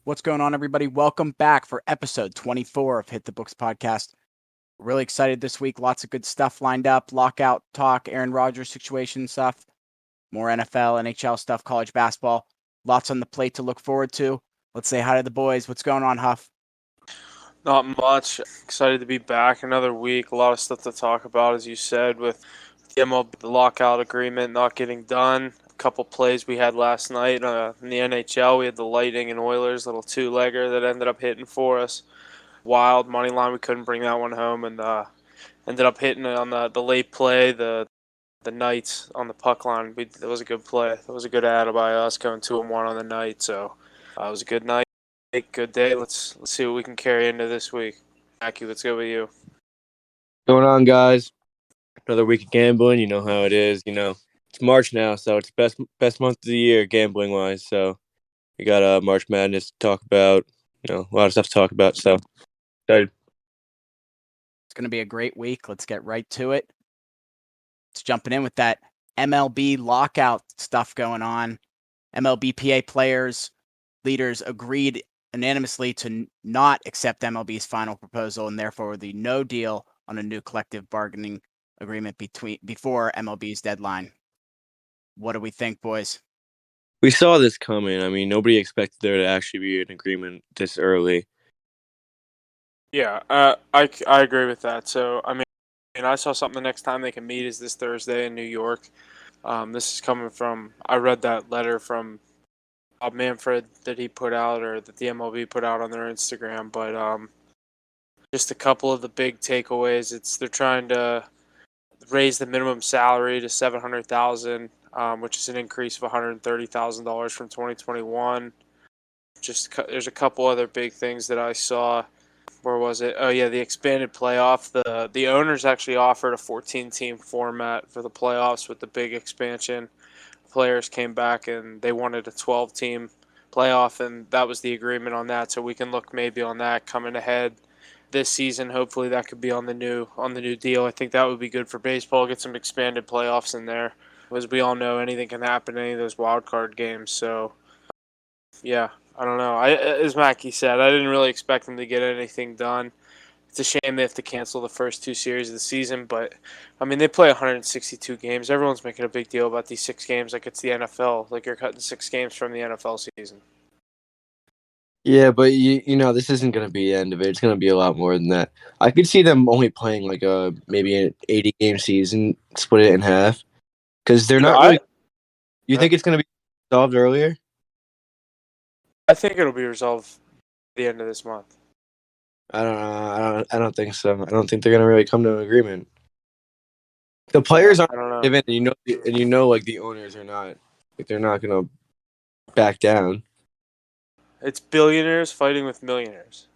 What's going on, everybody? Welcome back for episode 24 of Hit the Books podcast. Really excited this week. Lots of good stuff lined up. Lockout talk, Aaron Rodgers situation stuff, more NFL, NHL stuff, college basketball. Lots on the plate to look forward to. Let's say hi to the boys. What's going on, Huff? Not much. Excited to be back another week. A lot of stuff to talk about, as you said, with the MLB lockout agreement not getting done. A couple plays we had last night in the NHL. We had the Lightning and Oilers little two-legger that ended up hitting for us. Wild money line. We couldn't bring that one home, and ended up hitting it on the late play. The Knights on the puck line. That was a good play. That was a good ad by us going 2-1 on the night. So it was a good night. Good day. Let's see what we can carry into this week. Mackie, let's go with you. Going on, guys? Another week of gambling. You know how it is. It's March now, so it's best month of the year gambling wise. So we got March Madness to talk about. A lot of stuff to talk about. So excited. It's going to be a great week. Let's get right to it. Let's jumping in with that MLB lockout stuff going on. MLBPA players, leaders agreed unanimously to not accept MLB's final proposal and therefore the no deal on a new collective bargaining agreement before MLB's deadline. What do we think, boys? We saw this coming. I mean, nobody expected there to actually be an agreement this early. Yeah, I agree with that. So, I saw something the next time they can meet is this Thursday in New York. This is coming from, I read that letter from Bob Manfred that he put out, or that the MLB put out on their Instagram. But just a couple of the big takeaways. They're trying to raise the minimum salary to $700,000, which is an increase of $130,000 from 2021. There's a couple other big things that I saw. Where was it? Oh yeah, the expanded playoff. The owners actually offered a 14-team format for the playoffs with the big expansion. Players came back and they wanted a 12-team playoff, and that was the agreement on that. So we can look maybe on that coming ahead this season. Hopefully that could be on the new deal. I think that would be good for baseball. Get some expanded playoffs in there. As we all know, anything can happen in any of those wild card games. So yeah, I don't know. As Mackie said, I didn't really expect them to get anything done. It's a shame they have to cancel the first two series of the season, but they play 162 games. Everyone's making a big deal about these 6 games like it's the NFL. Like you're cutting 6 games from the NFL season. Yeah, but this isn't going to be the end of it. It's going to be a lot more than that. I could see them only playing like maybe an 80-game season, split it in half, because they're not really. You think it's going to be solved earlier? I think it'll be resolved at the end of this month. I don't know. I don't think so. I don't think they're going to really come to an agreement. The players aren't given, and like the owners are not. Like they're not going to back down. It's billionaires fighting with millionaires.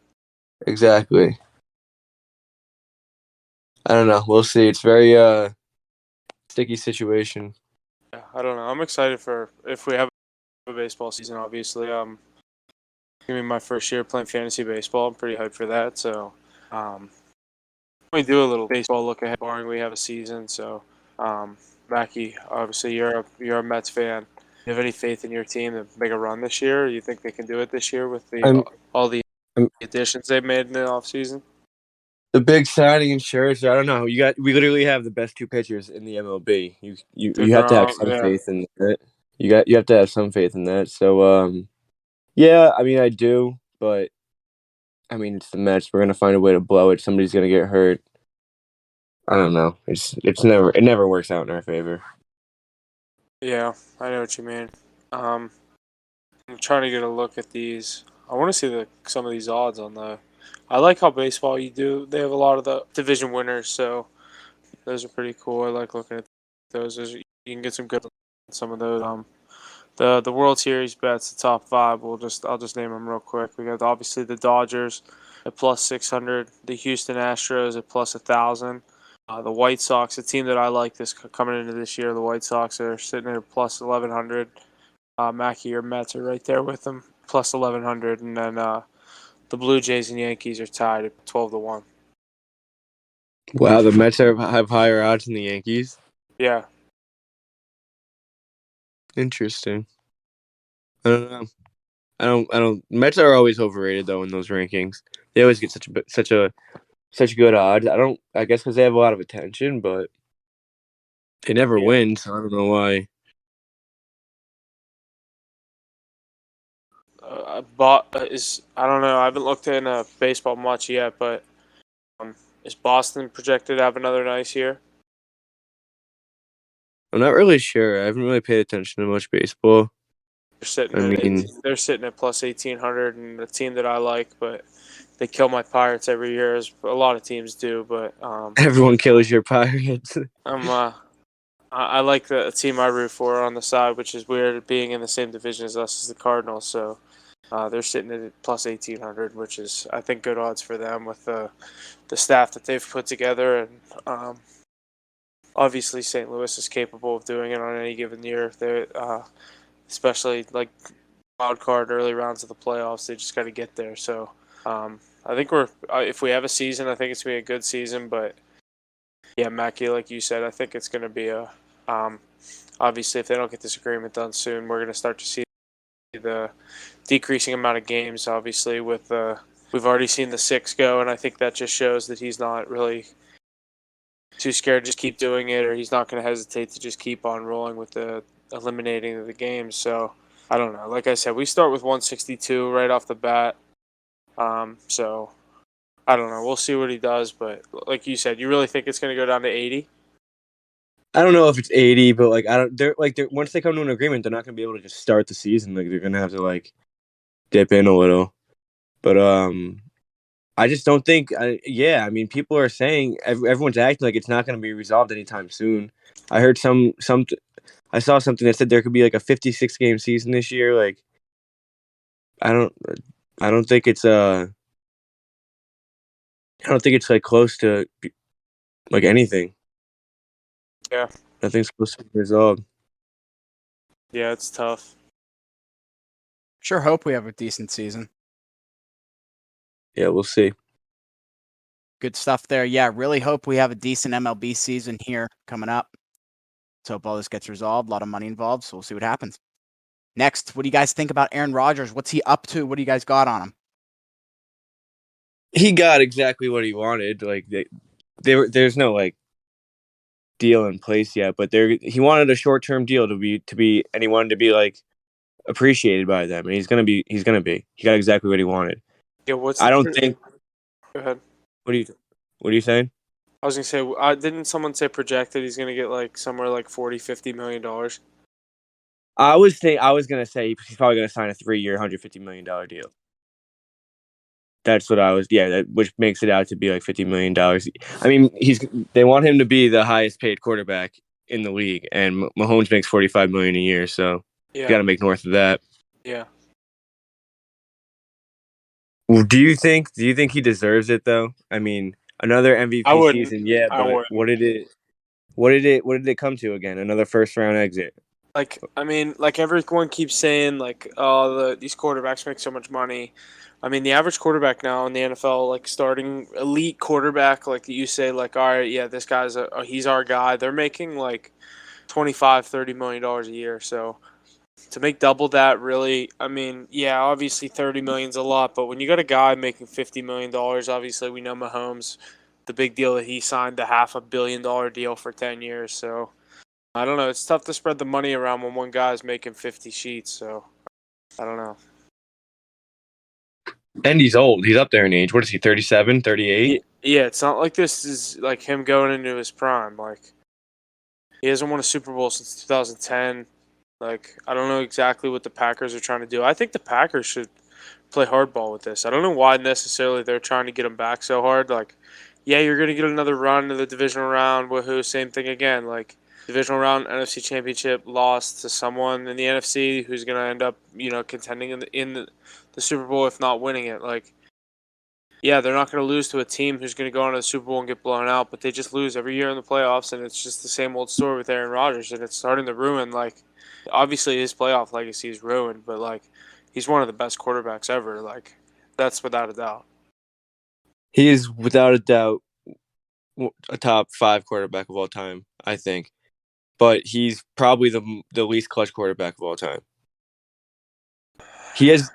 Exactly. I don't know. We'll see. It's very sticky situation. Yeah, I don't know. I'm excited for if we have a baseball season. Obviously, gonna be my first year playing fantasy baseball. I'm pretty hyped for that. So, we do a little baseball look ahead, barring we have a season. So, Mackie, obviously you're a Mets fan. Do you have any faith in your team to make a run this year? Or you think they can do it this year with all the additions they've made in the offseason? The big signing in Scherzer, I don't know. We literally have the best 2 pitchers in the MLB. You have to have some faith in that. You have to have some faith in that. So yeah, I do, but it's the Mets. We're gonna find a way to blow it. Somebody's gonna get hurt. I don't know. It never works out in our favor. Yeah, I know what you mean. I'm trying to get a look at these. I want to see some of these odds on the. I like how baseball you do. They have a lot of the division winners, so those are pretty cool. I like looking at those. You can get some good on some of those. The World Series bets, the top 5. I'll just name them real quick. We got obviously the Dodgers at plus 600, the Houston Astros at plus 1,000. The White Sox, a team that I like this coming into this year. The White Sox are sitting at plus 1,100. Mackie, your Mets are right there with them, plus 1,100, and then the Blue Jays and Yankees are tied at 12-1. Wow, the Mets have higher odds than the Yankees. Yeah. Interesting. I don't know. I don't. Mets are always overrated though in those rankings. They always get such good odds. I guess because they have a lot of attention, but they never win. So I don't know why. I don't know. I haven't looked in baseball much yet, but is Boston projected to have another nice year? I'm not really sure. I haven't really paid attention to much baseball. They're sitting at plus 1,800, and the team that I like, but they kill my Pirates every year, as a lot of teams do. But everyone kills your Pirates. I like the team I root for on the side, which is weird, being in the same division as us as the Cardinals. So they're sitting at plus 1,800, which is, I think, good odds for them with the staff that they've put together. And obviously, St. Louis is capable of doing it on any given year. They especially like wild card early rounds of the playoffs. They just got to get there. So I think if we have a season, I think it's going to be a good season. But yeah, Mackie, like you said, I think it's going to be a obviously, if they don't get this agreement done soon, we're going to start to see the decreasing amount of games. Obviously, with we've already seen the 6 go, and I think that just shows that he's not really too scared to just keep doing it, or he's not going to hesitate to just keep on rolling with the eliminating of the games. So I don't know. Like I said, we start with 162 right off the bat. So I don't know. We'll see what he does, but like you said, you really think it's going to go down to 80? I don't know if it's 80, but like they're once they come to an agreement, they're not going to be able to just start the season. Like they're going to have to like dip in a little. But I just don't think. I mean, people are saying everyone's acting like it's not going to be resolved anytime soon. I heard I saw something that said there could be like a 56 game season this year. Like, I don't think it's like close to like anything. Yeah, nothing's close to be resolved. Yeah, it's tough. Sure hope we have a decent season. Yeah, we'll see. Good stuff there. Yeah, really hope we have a decent MLB season here coming up. Let's hope all this gets resolved. A lot of money involved, so we'll see what happens. Next, what do you guys think about Aaron Rodgers? What's he up to? What do you guys got on him? He got exactly what he wanted. Like there's no like deal in place yet, but he wanted a short-term deal to be and he wanted to be like appreciated by them, and he's gonna be. He got exactly what he wanted. Yeah, I don't think. Go ahead. What are you saying? I was gonna say, didn't someone say projected he's gonna get like somewhere like $40-50 million? I was gonna say he's probably gonna sign a 3-year, $150 million deal. That's what I was. Yeah, which makes it out to be like $50 million. I mean, they want him to be the highest paid quarterback in the league, and Mahomes makes $45 million a year, so you got to make north of that. Yeah. Well, do you think he deserves it though? I mean, another MVP season, yeah, but what did it come to again? Another first round exit. Like, I mean, like everyone keeps saying, like, oh, these quarterbacks make so much money. I mean, the average quarterback now in the NFL, like starting elite quarterback, like you say, like, all right, yeah, this guy's he's our guy. They're making like $25-30 million a year. So to make double that, really, I mean, yeah, obviously 30 million's a lot, but when you got a guy making $50 million, obviously we know Mahomes, the big deal that he signed the $500 million deal for 10 years. So I don't know. It's tough to spread the money around when one guy's making 50 sheets. So I don't know. And he's old. He's up there in age. What is he, 37, 38? Yeah, it's not like this is like him going into his prime. Like, he hasn't won a Super Bowl since 2010. Like, I don't know exactly what the Packers are trying to do. I think the Packers should play hardball with this. I don't know why necessarily they're trying to get him back so hard. Like, yeah, you're going to get another run to the divisional round. Woohoo, same thing again. Like, divisional round, NFC Championship, lost to someone in the NFC who's going to end up, contending in the Super Bowl, if not winning it. Like, yeah, they're not going to lose to a team who's going to go on to the Super Bowl and get blown out, but they just lose every year in the playoffs, and it's just the same old story with Aaron Rodgers, and it's starting to ruin, like, obviously his playoff legacy is ruined, but, like, he's one of the best quarterbacks ever. Like, that's without a doubt. He is, without a doubt, a top 5 quarterback of all time, I think. But he's probably the least clutch quarterback of all time. He has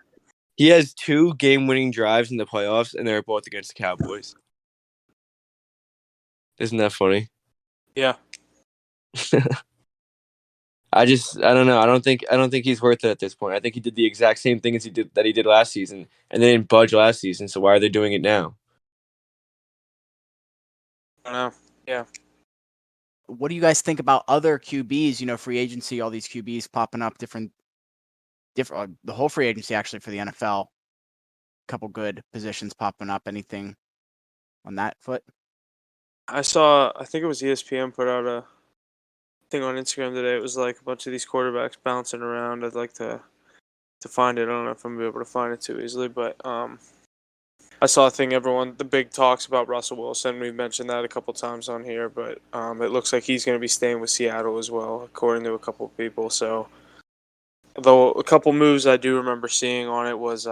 He has 2 game-winning drives in the playoffs, and they're both against the Cowboys. Isn't that funny? Yeah. I don't know. I don't think he's worth it at this point. I think he did the exact same thing as he did last season, and they didn't budge last season. So why are they doing it now? I don't know. Yeah. What do you guys think about other QBs? You know, free agency, all these QBs popping up, different. The whole free agency actually for the NFL. Couple good positions popping up. Anything on that foot? I think it was ESPN put out a thing on Instagram today. It was like a bunch of these quarterbacks bouncing around. I'd like to find it. I don't know if I'm gonna be able to find it too easily, but I saw a thing. The big talks about Russell Wilson. We mentioned that a couple times on here, but it looks like he's going to be staying with Seattle as well, according to a couple of people. So, though a couple moves I do remember seeing on it was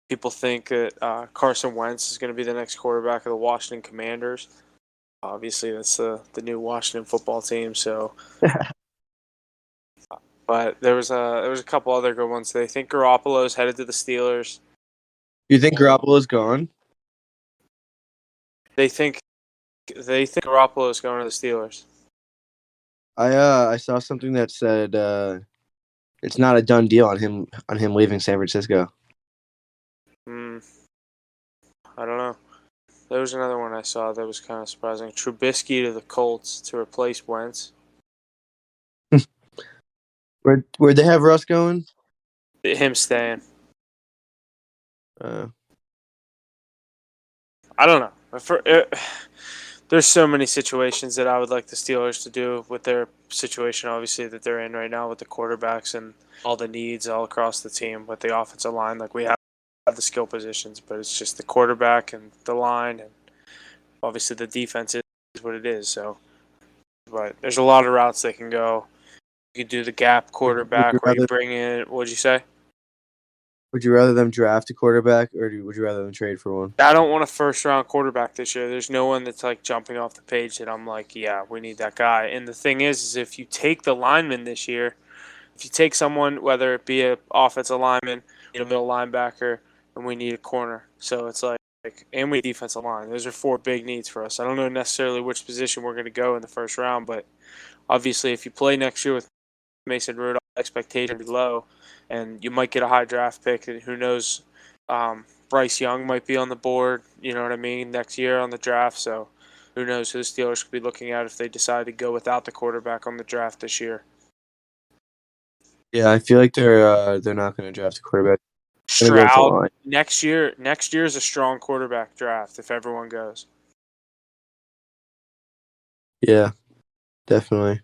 people think that Carson Wentz is going to be the next quarterback of the Washington Commanders. Obviously, that's the new Washington football team. So, but there was a couple other good ones. They think Garoppolo's headed to the Steelers. You think Garoppolo's gone? They think Garoppolo's going to the Steelers. I saw something that said it's not a done deal on him leaving San Francisco. I don't know. There was another one I saw that was kind of surprising. Trubisky to the Colts to replace Wentz. Where'd they have Russ going? Him staying. Uh, I don't know. There's so many situations that I would like the Steelers to do with their situation, obviously, that they're in right now with the quarterbacks and all the needs all across the team with the offensive line. Like, we have the skill positions, but it's just the quarterback and the line, and obviously the defense is what it is. So, but there's a lot of routes they can go. You could do the gap quarterback where you bring in. What'd you say? Would you rather them draft a quarterback, or would you rather them trade for one? I don't want a first-round quarterback this year. There's no one that's like jumping off the page that I'm like, yeah, we need that guy. And the thing is if you take the lineman this year, if you take someone, whether it be an offensive lineman, a middle linebacker, and we need a corner. So it's like, and we need defensive line. Those are 4 big needs for us. I don't know necessarily which position we're going to go in the first round, but obviously if you play next year with Mason Rudolph, expectation be low, and you might get a high draft pick. And who knows? Bryce Young might be on the board. You know what I mean? Next year on the draft. So who knows who the Steelers could be looking at if they decide to go without the quarterback on the draft this year. Yeah, I feel like they're not going to draft a quarterback. Stroud next year. Next year is a strong quarterback draft if everyone goes. Yeah, definitely.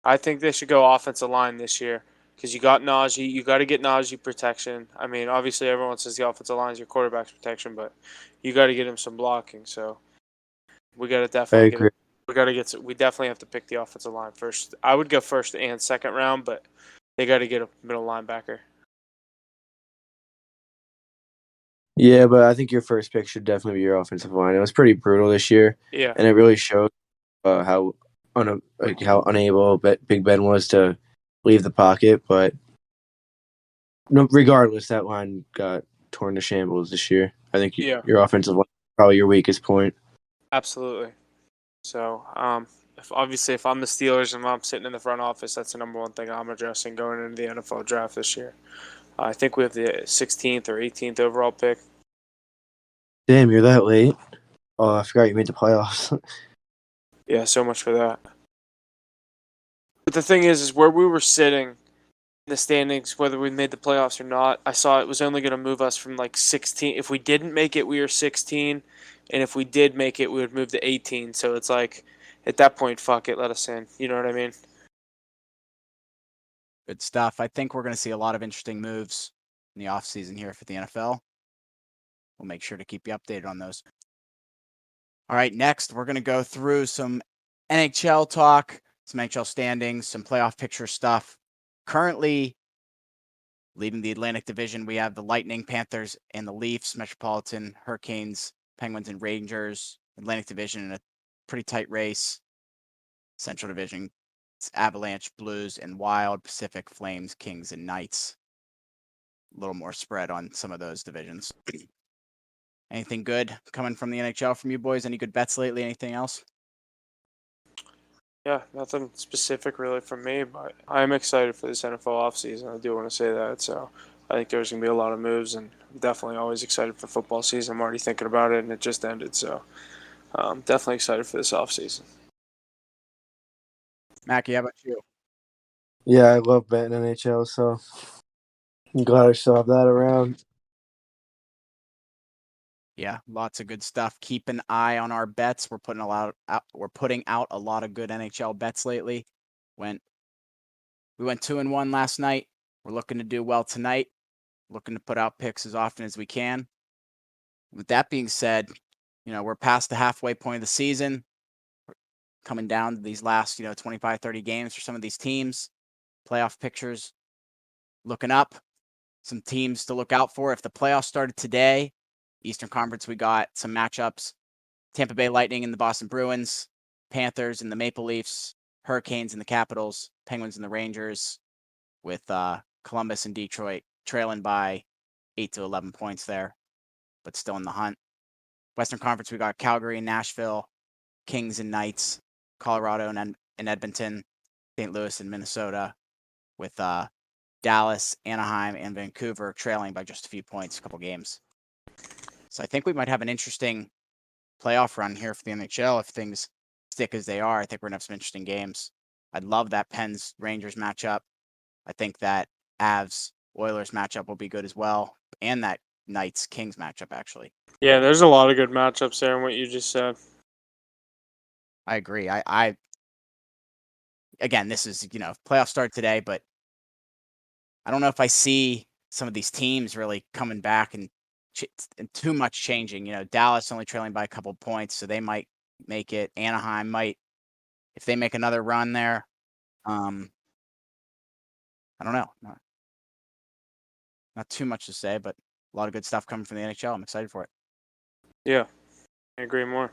I think they should go offensive line this year because you got Najee. You got to get Najee protection. I mean, obviously everyone says the offensive line is your quarterback's protection, but you got to get him some blocking. So we got to definitely get him. We definitely have to pick the offensive line first. I would go first and second round, but they got to get a middle linebacker. Yeah, but I think your first pick should definitely be your offensive line. It was pretty brutal this year. Yeah, and it really showed how unable Big Ben was to leave the pocket. But regardless, that line got torn to shambles this year. I think your offensive line is probably your weakest point. Absolutely. So, if I'm the Steelers and I'm sitting in the front office, that's the number one thing I'm addressing going into the NFL draft this year. I think we have the 16th or 18th overall pick. Damn, you're that late. Oh, I forgot you made the playoffs. Yeah, so much for that. But the thing is where we were sitting in the standings, whether we made the playoffs or not, I saw it was only going to move us from like 16. If we didn't make it, we were 16. And if we did make it, we would move to 18. So it's like, at that point, fuck it, let us in. You know what I mean? Good stuff. I think we're going to see a lot of interesting moves in the offseason here for the NFL. We'll make sure to keep you updated on those. All right, next, we're going to go through some NHL talk, some NHL standings, some playoff picture stuff. Currently, leading the Atlantic Division, we have the Lightning, Panthers, and the Leafs, Metropolitan, Hurricanes, Penguins, and Rangers. Atlantic Division in a pretty tight race. Central Division, it's Avalanche, Blues, and Wild, Pacific, Flames, Kings, and Knights. little more spread on some of those divisions. Anything good coming from the NHL from you boys? Any good bets lately? Anything else? Yeah, nothing specific really from me, but I'm excited for this NFL offseason. I do want to say that. So I think there's going to be a lot of moves, and I'm definitely always excited for football season. I'm already thinking about it, and it just ended. So definitely excited for this offseason. Mackie, how about you? Yeah, I love betting NHL, so I'm glad I still have that around. Yeah, lots of good stuff. Keep an eye on our bets. We're putting out a lot of good NHL bets lately. We went 2-1 last night. We're looking to do well tonight. Looking to put out picks as often as we can. With that being said, we're past the halfway point of the season. We're coming down to these last, 25, 30 games for some of these teams. Playoff pictures looking up. Some teams to look out for. If the playoffs started today, Eastern Conference, we got some matchups. Tampa Bay Lightning and the Boston Bruins, Panthers and the Maple Leafs, Hurricanes and the Capitals, Penguins and the Rangers, with Columbus and Detroit trailing by 8 to 11 points there, but still in the hunt. Western Conference, we got Calgary and Nashville, Kings and Knights, Colorado and Edmonton, St. Louis and Minnesota, with Dallas, Anaheim, and Vancouver trailing by just a few points, a couple games. So I think we might have an interesting playoff run here for the NHL if things stick as they are. I think we're gonna have some interesting games. I'd love that Pens Rangers matchup. I think that Avs Oilers matchup will be good as well, and that Knights Kings matchup actually. Yeah, there's a lot of good matchups there in what you just said. I agree. I again, this is playoff start today, but I don't know if I see some of these teams really coming back and too much changing. Dallas only trailing by a couple points, so they might make it. Anaheim might, if they make another run there. I don't know. Not too much to say, but a lot of good stuff coming from the NHL. I'm excited for it. Yeah, I agree more.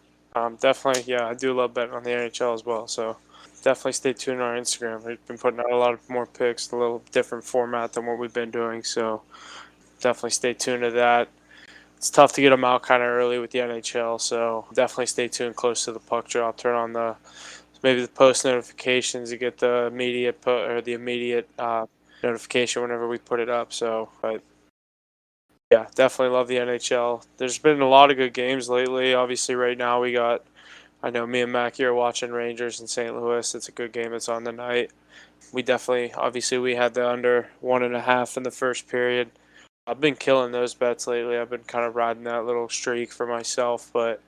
Definitely, yeah, I do love betting on the NHL as well. So definitely stay tuned on our Instagram. We've been putting out a lot of more picks, a little different format than what we've been doing. So definitely stay tuned to that. It's tough to get them out kind of early with the NHL, so definitely stay tuned close to the puck drop. Turn on maybe the post notifications. You get the immediate notification whenever we put it up. So, but yeah, definitely love the NHL. There's been a lot of good games lately. Obviously, right now I know me and Mackie are watching Rangers in St. Louis. It's a good game. It's on tonight. Obviously, we had the under 1.5 in the first period. I've been killing those bets lately. I've been kind of riding that little streak for myself. But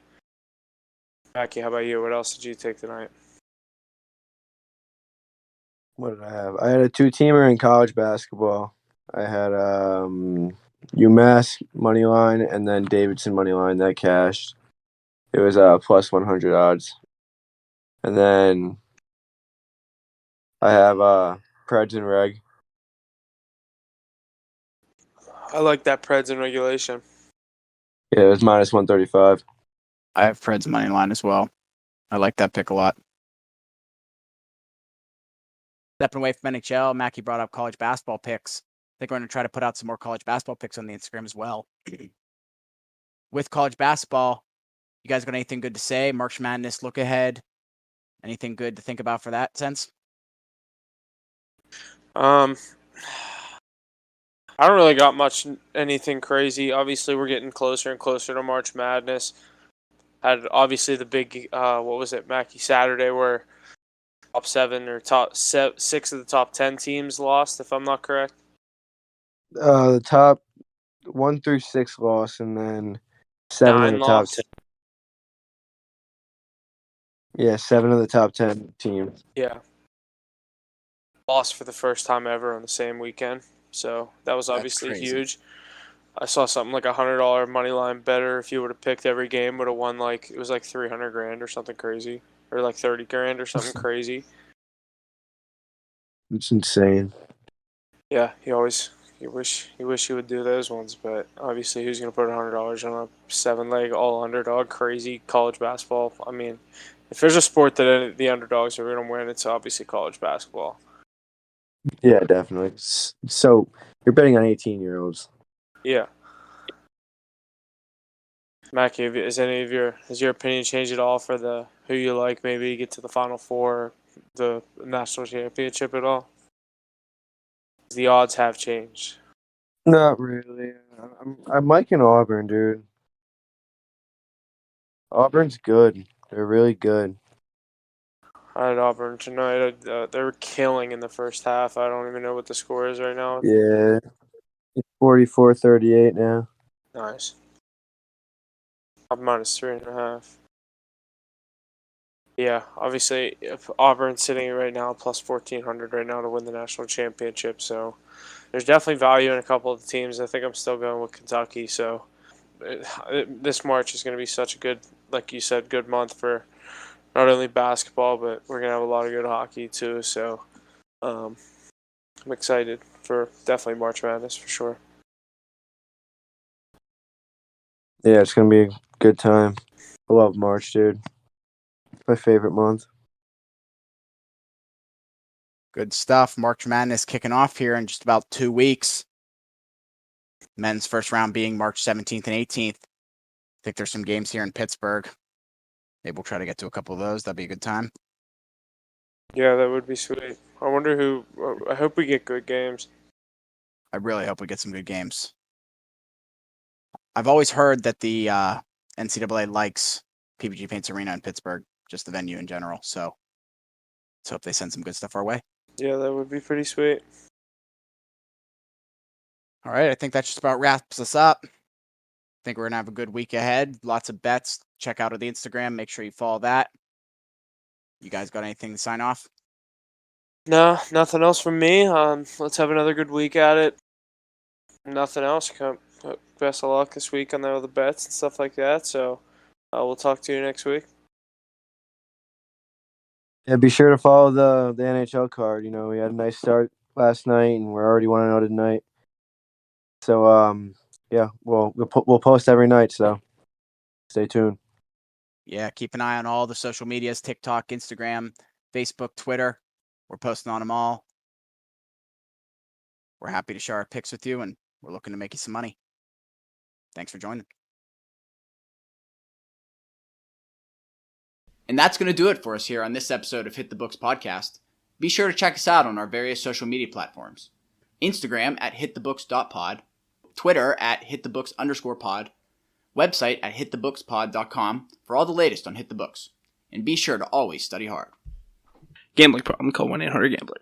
Mackie, how about you? What else did you take tonight? What did I have? I had a 2-teamer in college basketball. I had UMass money line and then Davidson money line that cashed. It was plus 100 odds. And then I have Preds and Reg. I like that Preds in regulation. Yeah, it was minus 135. I have Fred's money line as well. I like that pick a lot. Stepping away from NHL, Mackie brought up college basketball picks. I think we're going to try to put out some more college basketball picks on the Instagram as well. With college basketball, you guys got anything good to say? March Madness look ahead. Anything good to think about for that sense? I don't really got anything crazy. Obviously, we're getting closer and closer to March Madness. Had obviously the big what was it, Mackie Saturday, where top 7 or top 6 of the top 10 teams lost, if I'm not correct. The top 1 through 6 lost, and then 7 of 9 the top lost. 10. Yeah, 7 of the top 10 teams. Yeah. Lost for the first time ever on the same weekend. So that was obviously huge. I saw something like $100 money line better if you would have picked every game, would have won it was like 300 grand or something crazy, or like 30 grand or something crazy. It's insane. Yeah, you wish you would do those ones, but obviously who's gonna put $100 on a 7-leg all underdog crazy college basketball? I mean, if there's a sport that the underdogs are gonna win, it's obviously college basketball. Yeah, definitely. So You're betting on 18-year-olds. Yeah. Mackie, has your opinion changed at all for the who you like maybe get to the Final Four, the national championship at all? The odds have changed. Not really. I'm liking Auburn, dude. Auburn's good. They're really good. I had Auburn tonight. They were killing in the first half. I don't even know what the score is right now. Yeah. It's 44-38 now. Nice. I'm -3.5. Yeah, obviously, if Auburn's sitting right now plus 1,400 right now to win the national championship. So there's definitely value in a couple of the teams. I think I'm still going with Kentucky. So this March is going to be such a good, like you said, good month for not only basketball, but we're going to have a lot of good hockey too. So I'm excited for definitely March Madness for sure. Yeah, it's going to be a good time. I love March, dude. It's my favorite month. Good stuff. March Madness kicking off here in just about 2 weeks. Men's first round being March 17th and 18th. I think there's some games here in Pittsburgh. Maybe we'll try to get to a couple of those. That'd be a good time. Yeah, that would be sweet. I wonder who. I hope we get good games. I really hope we get some good games. I've always heard that the NCAA likes PPG Paints Arena in Pittsburgh, just the venue in general. So let's hope they send some good stuff our way. Yeah, that would be pretty sweet. All right, I think that just about wraps us up. I think we're going to have a good week ahead. Lots of bets. Check out the Instagram. Make sure you follow that. You guys got anything to sign off? No, nothing else from me. Let's have another good week at it. Nothing else. Best of luck this week on the bets and stuff like that. So we'll talk to you next week. Yeah, be sure to follow the NHL card. You know, we had a nice start last night, and we're already 1-0 tonight. So, yeah, we'll post every night. So, stay tuned. Yeah, keep an eye on all the social medias: TikTok, Instagram, Facebook, Twitter. We're posting on them all. We're happy to share our picks with you, and we're looking to make you some money. Thanks for joining. And that's going to do it for us here on this episode of Hit the Books Podcast. Be sure to check us out on our various social media platforms. Instagram at hitthebooks.pod, Twitter at hitthebooks_pod, website at hitthebookspod.com for all the latest on Hit the Books. And be sure to always study hard. Gambling problem, call 1-800-GAMBLER.